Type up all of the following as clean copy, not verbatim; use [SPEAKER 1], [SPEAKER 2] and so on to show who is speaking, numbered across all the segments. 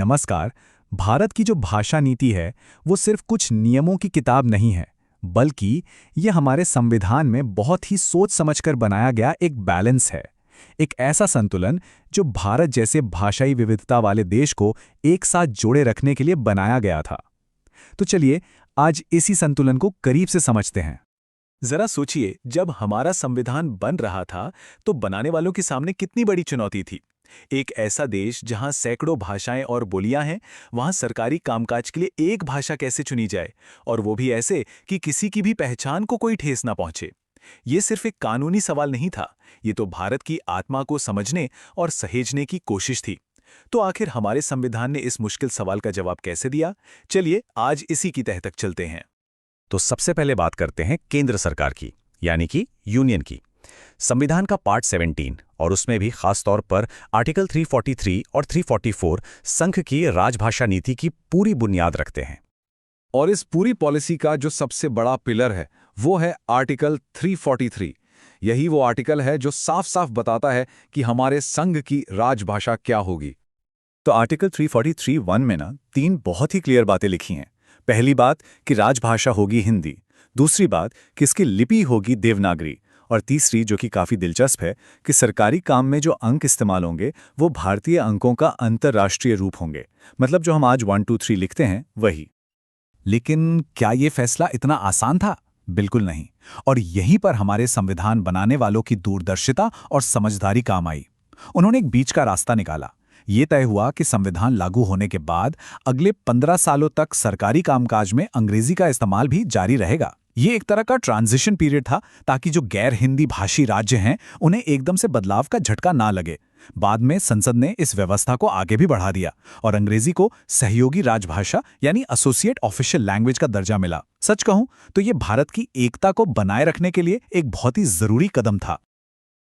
[SPEAKER 1] नमस्कार। भारत की जो भाषा नीति है वो सिर्फ कुछ नियमों की किताब नहीं है, बल्कि ये हमारे संविधान में बहुत ही सोच समझकर बनाया गया एक बैलेंस है। एक ऐसा संतुलन जो भारत जैसे भाषाई विविधता वाले देश को एक साथ जोड़े रखने के लिए बनाया गया था। तो चलिए आज इसी संतुलन को करीब से समझते हैं।
[SPEAKER 2] जरा सोचिए, जब हमारा संविधान बन रहा था तो बनाने वालों के सामने कितनी बड़ी चुनौती थी। एक ऐसा देश जहां सैकड़ों भाषाएं और बोलियां हैं, वहां सरकारी कामकाज के लिए एक भाषा कैसे चुनी जाए, और वो भी ऐसे कि किसी की भी पहचान को कोई ठेस ना पहुंचे। ये सिर्फ एक कानूनी सवाल नहीं था, ये तो भारत की आत्मा को समझने और सहेजने की कोशिश थी। तो आखिर हमारे संविधान ने इस मुश्किल सवाल का जवाब कैसे दिया? चलिए आज इसी की तह तक चलते हैं।
[SPEAKER 3] तो सबसे पहले बात करते हैं केंद्र सरकार की, यानी कि यूनियन की। संविधान का पार्ट 17 और उसमें भी खास तौर पर आर्टिकल 343 और 344 संघ की राजभाषा नीति की पूरी बुनियाद रखते हैं।
[SPEAKER 4] और इस पूरी पॉलिसी का जो सबसे बड़ा पिलर है वो है आर्टिकल 343। यही वो आर्टिकल है जो साफ साफ बताता है कि हमारे संघ की राजभाषा क्या होगी।
[SPEAKER 3] तो आर्टिकल 343(1) में ना 3 बहुत ही क्लियर बातें लिखी हैं। पहली बात कि राजभाषा होगी हिंदी, दूसरी बात कि इसकी लिपि होगी देवनागरी, और तीसरी जो कि काफ़ी दिलचस्प है कि सरकारी काम में जो अंक इस्तेमाल होंगे वो भारतीय अंकों का अंतर्राष्ट्रीय रूप होंगे, मतलब जो हम आज 1 2 3 लिखते हैं वही।
[SPEAKER 1] लेकिन क्या ये फैसला इतना आसान था? बिल्कुल नहीं। और यहीं पर हमारे संविधान बनाने वालों की दूरदर्शिता और समझदारी काम आई। उन्होंने एक बीच का रास्ता निकाला। ये तय हुआ कि संविधान लागू होने के बाद अगले 15 सालों तक सरकारी कामकाज में अंग्रेजी का इस्तेमाल भी जारी रहेगा। ये एक तरह का ट्रांजिशन पीरियड था, ताकि जो गैर हिंदी भाषी राज्य हैं उन्हें एकदम से बदलाव का झटका ना लगे। बाद में संसद ने इस व्यवस्था को आगे भी बढ़ा दिया और अंग्रेजी को सहयोगी राजभाषा यानी एसोसिएट ऑफिशियल लैंग्वेज का दर्जा मिला। सच कहूं तो ये भारत की एकता को बनाए रखने के लिए एक बहुत ही जरूरी कदम था।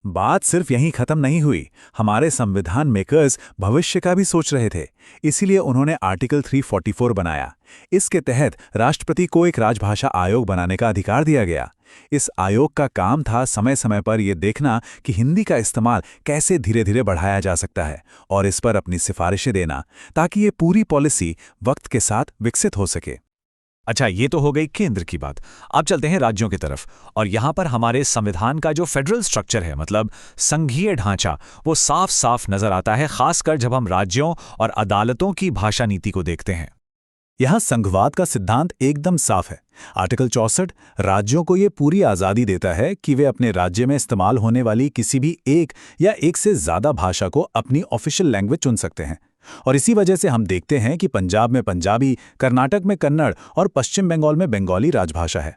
[SPEAKER 3] बात सिर्फ यहीं खत्म नहीं हुई। हमारे संविधान मेकर्स भविष्य का भी सोच रहे थे, इसीलिए उन्होंने आर्टिकल 344 बनाया। इसके तहत राष्ट्रपति को एक राजभाषा आयोग बनाने का अधिकार दिया गया। इस आयोग का काम था समय समय पर यह देखना कि हिंदी का इस्तेमाल कैसे धीरे धीरे बढ़ाया जा सकता है और इस पर अपनी सिफारिशें देना, ताकि ये पूरी पॉलिसी वक्त के साथ विकसित हो सके।
[SPEAKER 2] अच्छा, ये तो हो गई केंद्र की बात। अब चलते हैं राज्यों की तरफ, और यहां पर हमारे संविधान का जो फेडरल स्ट्रक्चर है, मतलब संघीय ढांचा, वो साफ साफ नजर आता है, खासकर जब हम राज्यों और अदालतों की भाषा नीति को देखते हैं।
[SPEAKER 3] यहां संघवाद का सिद्धांत एकदम साफ है। आर्टिकल 64 राज्यों को ये पूरी आज़ादी देता है कि वे अपने राज्य में इस्तेमाल होने वाली किसी भी एक या एक से ज़्यादा भाषा को अपनी ऑफिशियल लैंग्वेज चुन सकते हैं। और इसी वजह से हम देखते हैं कि पंजाब में पंजाबी, कर्नाटक में कन्नड़ और पश्चिम बंगाल में बंगाली राजभाषा है।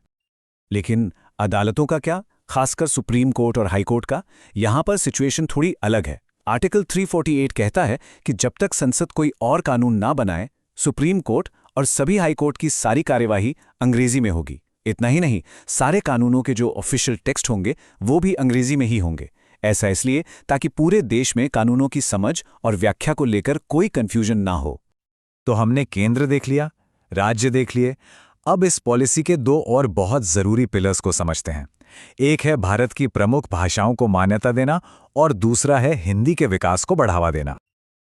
[SPEAKER 2] लेकिन अदालतों का क्या, खासकर सुप्रीम कोर्ट और हाई कोर्ट का? यहां पर सिचुएशन थोड़ी अलग है। आर्टिकल 348 कहता है कि जब तक संसद कोई और कानून ना बनाए, सुप्रीम कोर्ट और सभी हाई कोर्ट की सारी कार्यवाही अंग्रेजी में होगी। इतना ही नहीं, सारे कानूनों के जो ऑफिशियल टेक्स्ट होंगे वो भी अंग्रेजी में ही होंगे। ऐसा इसलिए ताकि पूरे देश में कानूनों की समझ और व्याख्या को लेकर कोई कंफ्यूजन ना हो।
[SPEAKER 3] तो हमने केंद्र देख लिया, राज्य देख लिए। अब इस पॉलिसी के 2 और बहुत जरूरी पिलर्स को समझते हैं। एक है भारत की प्रमुख भाषाओं को मान्यता देना और दूसरा है हिंदी के विकास को बढ़ावा देना।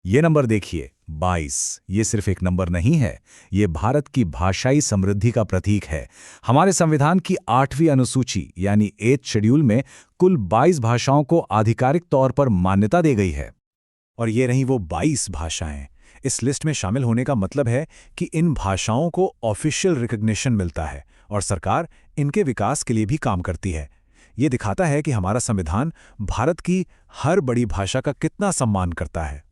[SPEAKER 3] ये नंबर देखिए, 22। ये सिर्फ एक नंबर नहीं है, ये भारत की भाषाई समृद्धि का प्रतीक है। हमारे संविधान की 8वीं अनुसूची यानी 8th शेड्यूल में कुल 22 भाषाओं को आधिकारिक तौर पर मान्यता दी गई है। और ये रही वो 22 भाषाएं। इस लिस्ट में शामिल होने का मतलब है कि इन भाषाओं को ऑफिशियल रिकॉग्निशन मिलता है और सरकार इनके विकास के लिए भी काम करती है। ये दिखाता है कि हमारा संविधान भारत की हर बड़ी भाषा का कितना सम्मान करता है।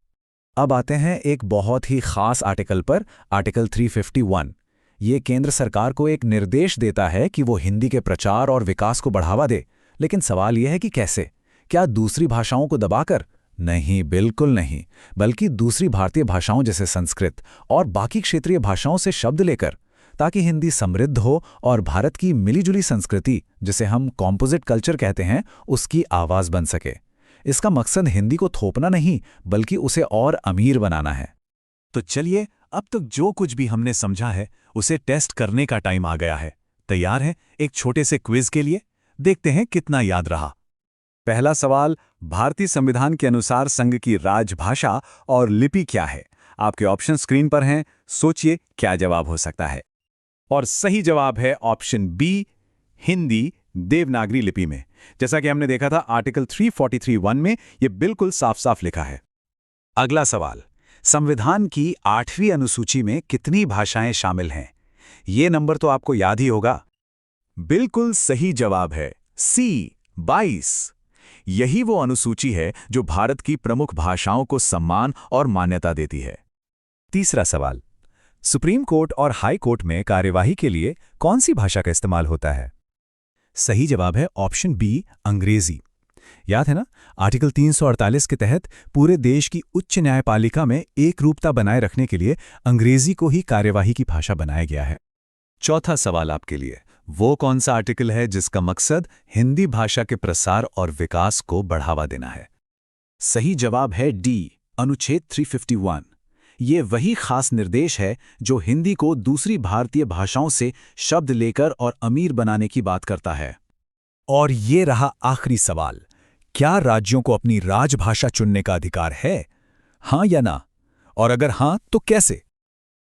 [SPEAKER 3] अब आते हैं एक बहुत ही खास आर्टिकल पर, आर्टिकल 351। ये केंद्र सरकार को एक निर्देश देता है कि वो हिंदी के प्रचार और विकास को बढ़ावा दे। लेकिन सवाल यह है कि कैसे? क्या दूसरी भाषाओं को दबाकर? नहीं, बिल्कुल नहीं, बल्कि दूसरी भारतीय भाषाओं जैसे संस्कृत और बाकी क्षेत्रीय भाषाओं से शब्द लेकर, ताकि हिंदी समृद्ध हो और भारत की मिलीजुली संस्कृति, जिसे हम कॉम्पोजिट कल्चर कहते हैं, उसकी आवाज बन सके। इसका मकसद हिंदी को थोपना नहीं, बल्कि उसे और अमीर बनाना है।
[SPEAKER 2] तो चलिए, अब तक जो कुछ भी हमने समझा है उसे टेस्ट करने का टाइम आ गया है। तैयार हैं एक छोटे से क्विज के लिए? देखते हैं कितना याद रहा।
[SPEAKER 4] पहला सवाल, भारतीय संविधान के अनुसार संघ की राजभाषा और लिपि क्या है?
[SPEAKER 3] आपके ऑप्शन स्क्रीन पर हैं, सोचिए क्या जवाब हो सकता है।
[SPEAKER 2] और सही जवाब है ऑप्शन बी, हिंदी देवनागरी लिपि में। जैसा कि हमने देखा था आर्टिकल 343(1) में ये बिल्कुल साफ साफ लिखा है।
[SPEAKER 3] अगला सवाल, संविधान की 8वीं अनुसूची में कितनी भाषाएं शामिल हैं? ये नंबर तो आपको याद ही होगा।
[SPEAKER 2] बिल्कुल सही जवाब है सी, 22। यही वो अनुसूची है जो भारत की प्रमुख भाषाओं को सम्मान और मान्यता देती है।
[SPEAKER 3] तीसरा सवाल, सुप्रीम कोर्ट और हाई कोर्ट में कार्यवाही के लिए कौन सी भाषा का इस्तेमाल होता है? सही जवाब है ऑप्शन बी, अंग्रेजी। याद है ना, आर्टिकल 348 के तहत पूरे देश की उच्च न्यायपालिका में एक रूपता बनाए रखने के लिए अंग्रेजी को ही कार्यवाही की भाषा बनाया गया है। चौथा सवाल आपके लिए, वो कौन सा आर्टिकल है जिसका मकसद हिंदी भाषा के प्रसार और विकास को बढ़ावा देना है?
[SPEAKER 1] सही जवाब है डी, अनुच्छेद 351। ये वही खास निर्देश है जो हिंदी को दूसरी भारतीय भाषाओं से शब्द लेकर और अमीर बनाने की बात करता है।
[SPEAKER 3] और ये रहा आखिरी सवाल, क्या राज्यों को अपनी राजभाषा चुनने का अधिकार है? हाँ या ना? और अगर हाँ तो कैसे?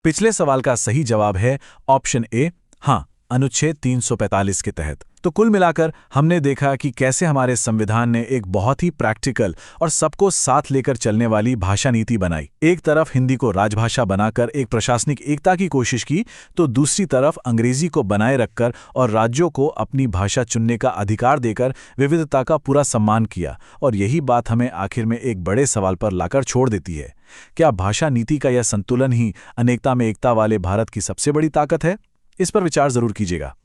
[SPEAKER 2] पिछले सवाल का सही जवाब है ऑप्शन ए, हाँ, अनुच्छेद 345 के तहत। तो कुल मिलाकर हमने देखा कि कैसे हमारे संविधान ने एक बहुत ही प्रैक्टिकल और सबको साथ लेकर चलने वाली भाषा नीति बनाई। एक तरफ हिंदी को राजभाषा बनाकर एक प्रशासनिक एकता की कोशिश की, तो दूसरी तरफ अंग्रेजी को बनाए रखकर और राज्यों को अपनी भाषा चुनने का अधिकार देकर विविधता का पूरा सम्मान किया। और यही बात हमें आखिर में एक बड़े सवाल पर लाकर छोड़ देती है, क्या भाषा नीति का यह संतुलन ही अनेकता में एकता वाले भारत की सबसे बड़ी ताकत है? इस पर विचार जरूर कीजिएगा।